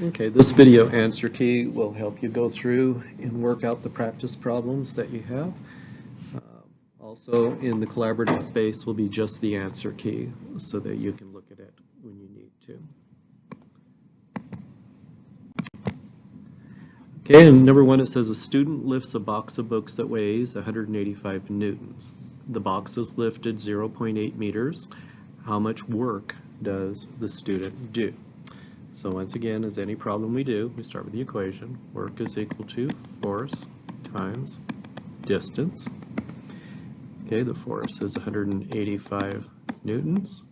Okay, this video answer key will help you go through and work out the practice problems that you have. Also, in the collaborative space will be just the answer key so that you can look at it when you need to. Okay, and number one, it says a student lifts a box of books that weighs 185 newtons. The box is lifted 0.8 meters. How much work does the student do? So once again, as any problem we do, we start with the equation. Work is equal to force times distance. Okay, the force is 185 newtons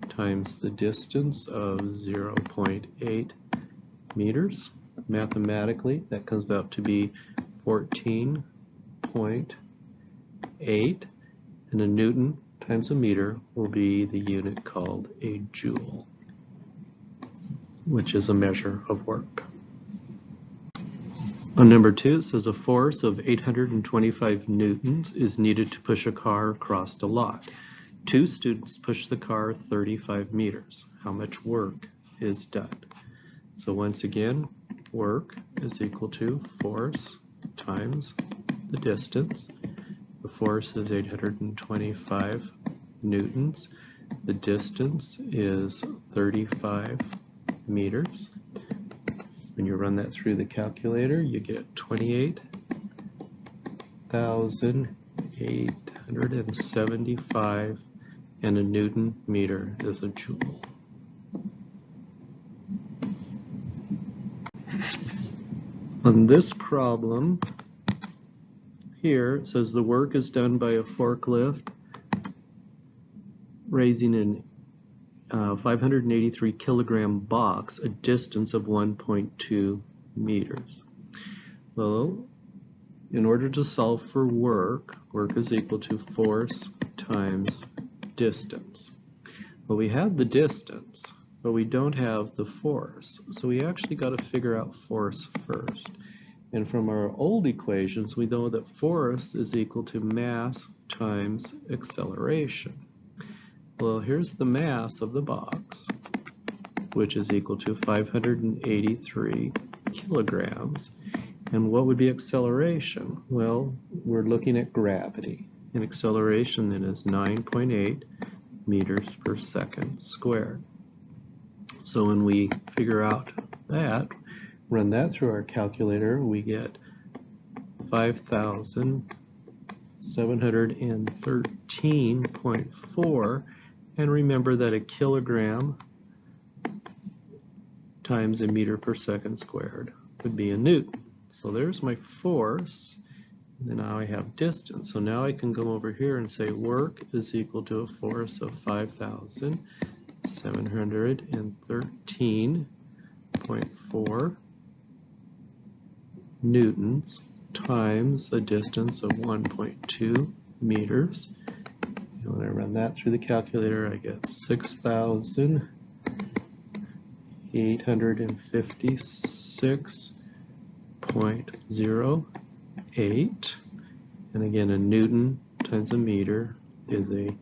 times the distance of 0.8 meters. Mathematically, that comes out to be 14.8, and a newton times a meter will be the unit called a joule, which is a measure of work. On number two, it says a force of 825 newtons is needed to push a car across a lot. Two students push the car 35 meters. How much work is done? So once again, work is equal to force times the distance. The force is 825 newtons. The distance is 35 meters. When you run that through the calculator, you get 28,875, and a newton meter is a joule. On this problem here, it says the work is done by a forklift raising an 583 kilogram box a distance of 1.2 meters. Well, in order to solve for work is equal to force times distance. Well, we have the distance, but we don't have the force. So we actually got to figure out force first. And from our old equations, we know that force is equal to mass times acceleration. Well, here's the mass of the box, which is equal to 583 kilograms. And what would be acceleration? Well, we're looking at gravity. And acceleration then is 9.8 meters per second squared. So when we figure out that, run that through our calculator, we get 5,713.4. And remember that a kilogram times a meter per second squared would be a newton. So there's my force, and then now I have distance. So now I can go over here and say work is equal to a force of 5,713.4 newtons times a distance of 1.2 meters. When I run that through the calculator, I get 6,856.08. And again, a newton times a meter is a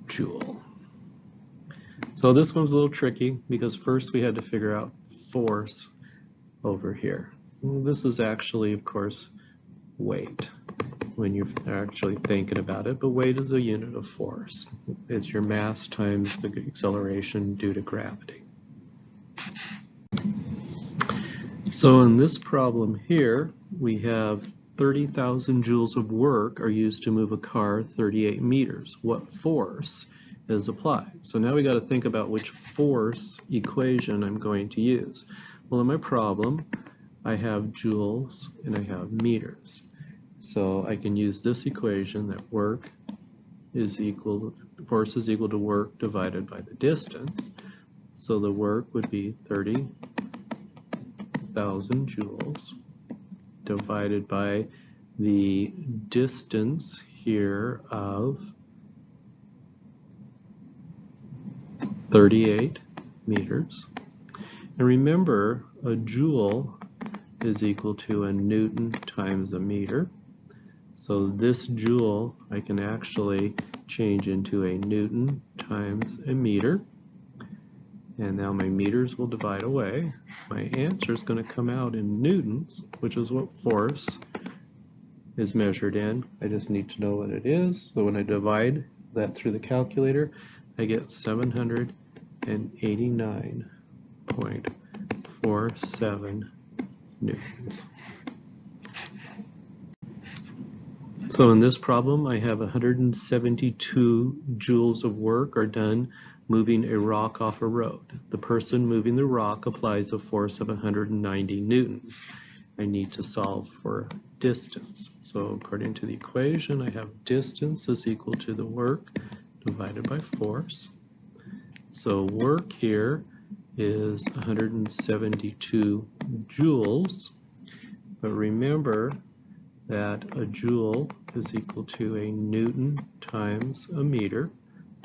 joule. So this one's a little tricky because first we had to figure out force over here. Well, this is actually, of course, weight when you're actually thinking about it, but weight is a unit of force. It's your mass times the acceleration due to gravity. So in this problem here, we have 30,000 joules of work are used to move a car 38 meters. What force is applied? So now we got to think about which force equation I'm going to use. Well, in my problem, I have joules and I have meters. So I can use this equation that force is equal to work divided by the distance. So the work would be 30,000 joules divided by the distance here of 38 meters. And remember, a joule is equal to a newton times a meter. So this joule I can actually change into a newton times a meter. And now my meters will divide away. My answer is going to come out in newtons, which is what force is measured in. I just need to know what it is. So when I divide that through the calculator, I get 789.47 newtons. So in this problem, I have 172 joules of work are done moving a rock off a road. The person moving the rock applies a force of 190 newtons. I need to solve for distance. So according to the equation, I have distance is equal to the work divided by force. So work here is 172 joules, but remember that a joule is equal to a newton times a meter.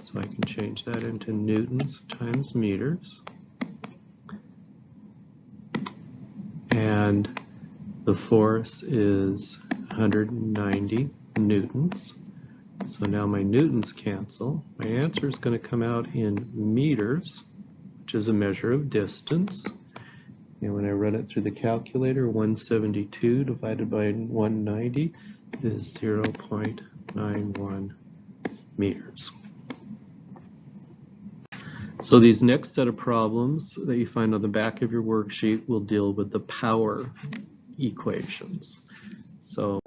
So I can change that into newtons times meters. And the force is 190 newtons. So now my newtons cancel. My answer is going to come out in meters, which is a measure of distance. And when I run it through the calculator, 172 divided by 190 is 0.91 meters. So these next set of problems that you find on the back of your worksheet will deal with the power equations. So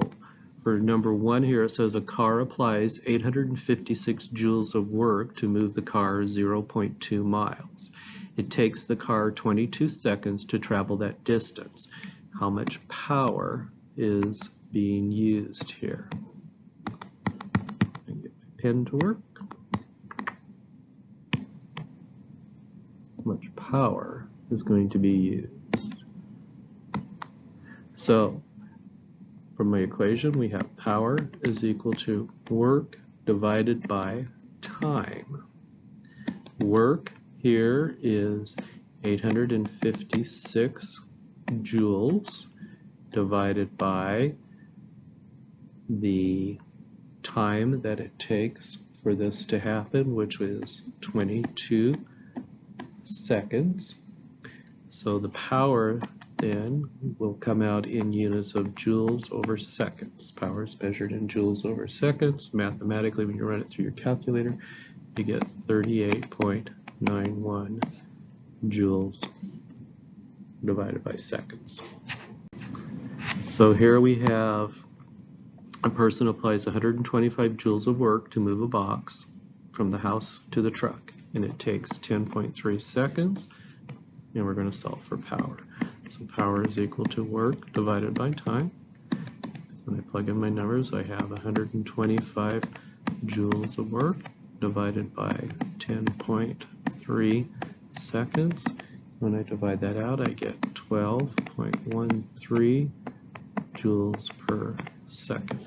for number 1 here, it says a car applies 856 joules of work to move the car 0.2 miles. It takes the car 22 seconds to travel that distance. How much power is being used here? Get my pen to work. How much power is going to be used? So from my equation, we have power is equal to work divided by time. Work here is 856 joules divided by the time that it takes for this to happen, which is 22 seconds. So the power then will come out in units of joules over seconds. Power is measured in joules over seconds. Mathematically, when you run it through your calculator, you get 38.91 joules divided by seconds. So here we have a person applies 125 joules of work to move a box from the house to the truck, and it takes 10.3 seconds, and we're going to solve for power. So power is equal to work divided by time. So when I plug in my numbers, I have 125 joules of work divided by 10.3 seconds. When I divide that out, I get 12.13 joules per second.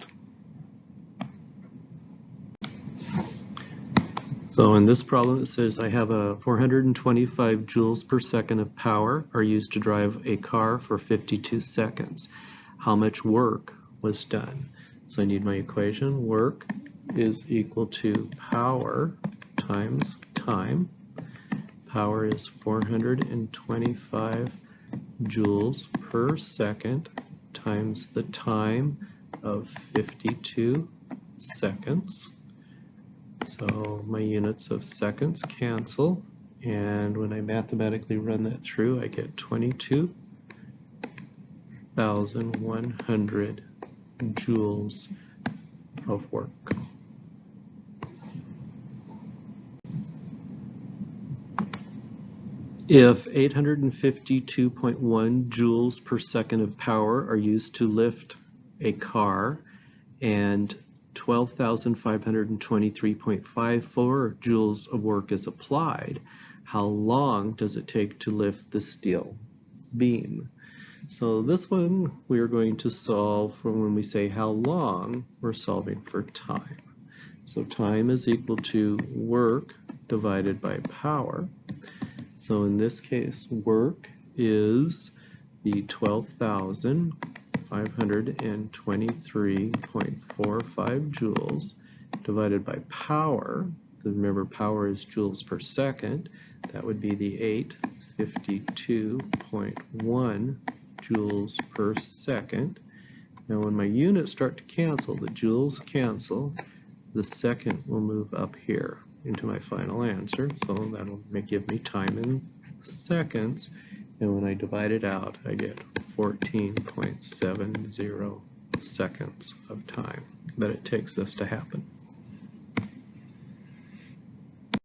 So in this problem, it says I have a 425 joules per second of power are used to drive a car for 52 seconds. How much work was done? So I need my equation. Work is equal to power times time. Power is 425 joules per second times the time of 52 seconds. So my units of seconds cancel, and when I mathematically run that through, I get 22,100 joules of work. If 852.1 joules per second of power are used to lift a car and 12,523.54 joules of work is applied, how long does it take to lift the steel beam? So this one we are going to solve for when we say how long, we're solving for time. So time is equal to work divided by power. So in this case, work is the 12,523.45 joules divided by power, because remember power is joules per second, That would be the 852.1 joules per second. Now when my units start to cancel, the joules cancel, the second will move up here into my final answer, so that'll give me time in seconds, and when I divide it out, I get 14.70 seconds of time that it takes this to happen.